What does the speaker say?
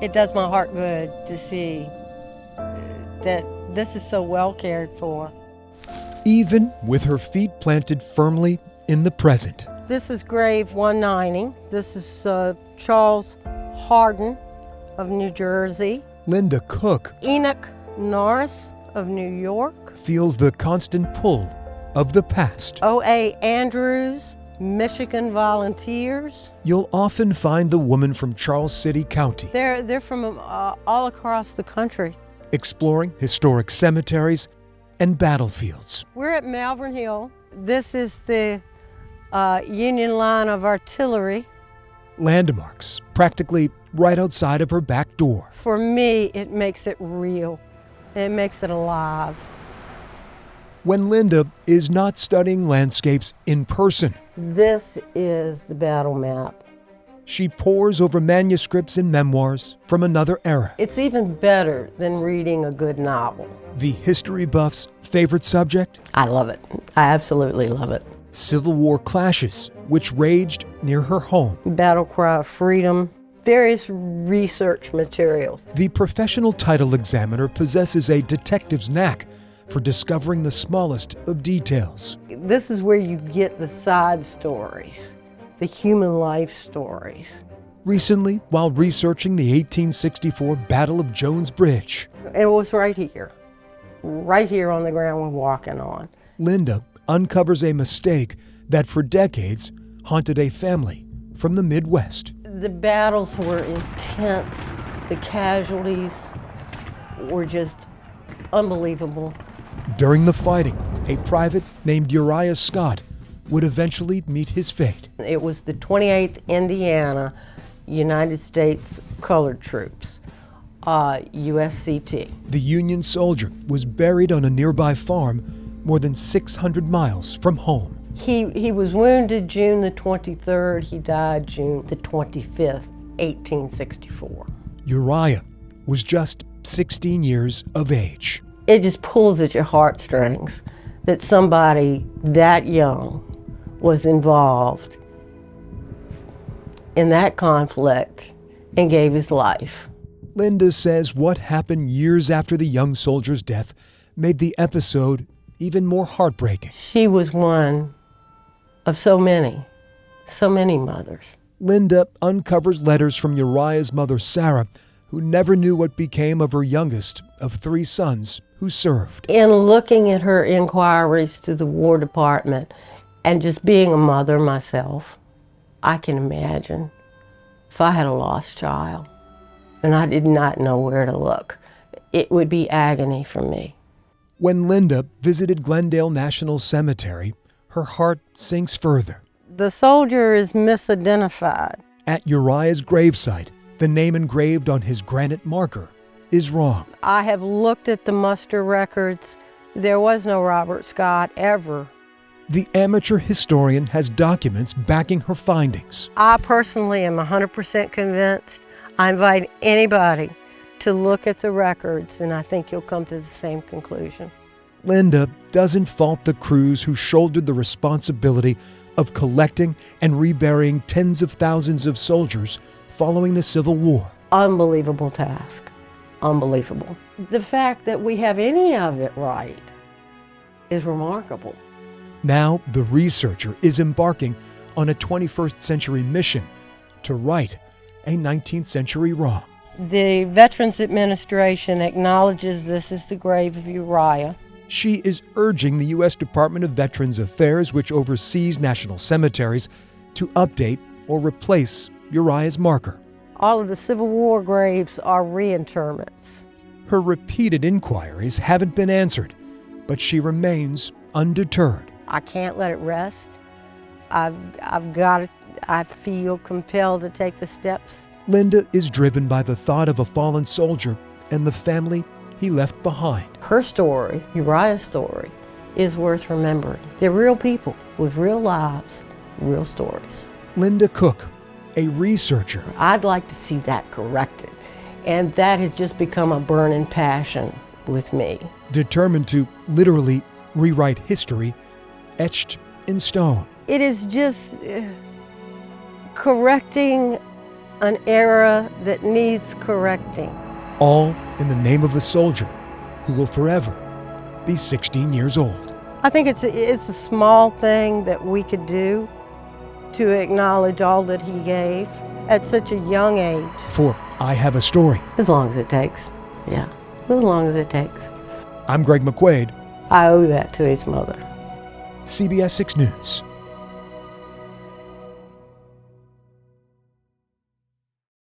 It does my heart good to see that this is so well cared for. Even with her feet planted firmly in the present. This is grave 190. This is Charles Hardin of New Jersey. Linda Cook, Enoch Norris of New York. feels the constant pull of the past. O.A. Andrews, Michigan Volunteers. You'll often find the woman from Charles City County They're from all across the country. exploring historic cemeteries and battlefields. We're at Malvern Hill. This is the Union line of artillery. Landmarks practically right outside of her back door. For me, it makes it real. It makes it alive. When Linda is not studying landscapes in person, This is the battle map. she pores over manuscripts and memoirs from another era. It's even better than reading a good novel. The history buff's favorite subject? I love it. I absolutely love it. Civil War clashes, which raged near her home. Battle Cry of Freedom, various research materials. The professional title examiner possesses a detective's knack for discovering the smallest of details. This is where you get the side stories, the human life stories. Recently, while researching the 1864 Battle of Jones Bridge, It was right here on the ground we're walking on. Linda uncovers a mistake that for decades haunted a family from the Midwest. The battles were intense. The casualties were just unbelievable. During the fighting, a private named Uriah Scott would eventually meet his fate. It was the 28th Indiana United States Colored Troops, USCT. The Union soldier was buried on a nearby farm more than 600 miles from home. He was wounded June the 23rd. He died June the 25th, 1864. Uriah was just 16 years of age. It just pulls at your heartstrings that somebody that young was involved in that conflict and gave his life. Linda says what happened years after the young soldier's death made the episode even more heartbreaking. She was one of so many mothers. Linda uncovers letters from Uriah's mother, Sarah, who never knew what became of her youngest of 3 sons who served. In looking at her inquiries to the War Department and just being a mother myself, I can imagine if I had a lost child and I did not know where to look, it would be agony for me. When Linda visited Glendale National Cemetery, her heart sinks further. The soldier is misidentified. At Uriah's gravesite, the name engraved on his granite marker is wrong. I have looked at the muster records. There was no Robert Scott ever. The amateur historian has documents backing her findings. I personally am 100% convinced. I invite anybody to look at the records, and I think you'll come to the same conclusion. Linda doesn't fault the crews who shouldered the responsibility of collecting and reburying tens of thousands of soldiers following the Civil War. Unbelievable task. Unbelievable. The fact that we have any of it right is remarkable. Now, the researcher is embarking on a 21st century mission to right a 19th century wrong. The Veterans Administration acknowledges this is the grave of Uriah. She is urging the U.S. Department of Veterans Affairs, which oversees national cemeteries, to update or replace Uriah's marker. All of the Civil War graves are reinterments. Her repeated inquiries haven't been answered, but she remains undeterred. I can't let it rest. I've got to, I feel compelled to take the steps. Linda is driven by the thought of a fallen soldier and the family he left behind. Her story, Uriah's story, is worth remembering. They're real people with real lives, real stories. Linda Cook, a researcher. I'd like to see that corrected, and that has just become a burning passion with me. Determined to literally rewrite history etched in stone. It is just correcting an era that needs correcting. All in the name of a soldier who will forever be 16 years old. I think it's a small thing that we could do to acknowledge all that he gave at such a young age. For I Have a Story. As long as it takes. Yeah, as long as it takes. I'm Greg McQuaid, I owe that to his mother. CBS 6 News.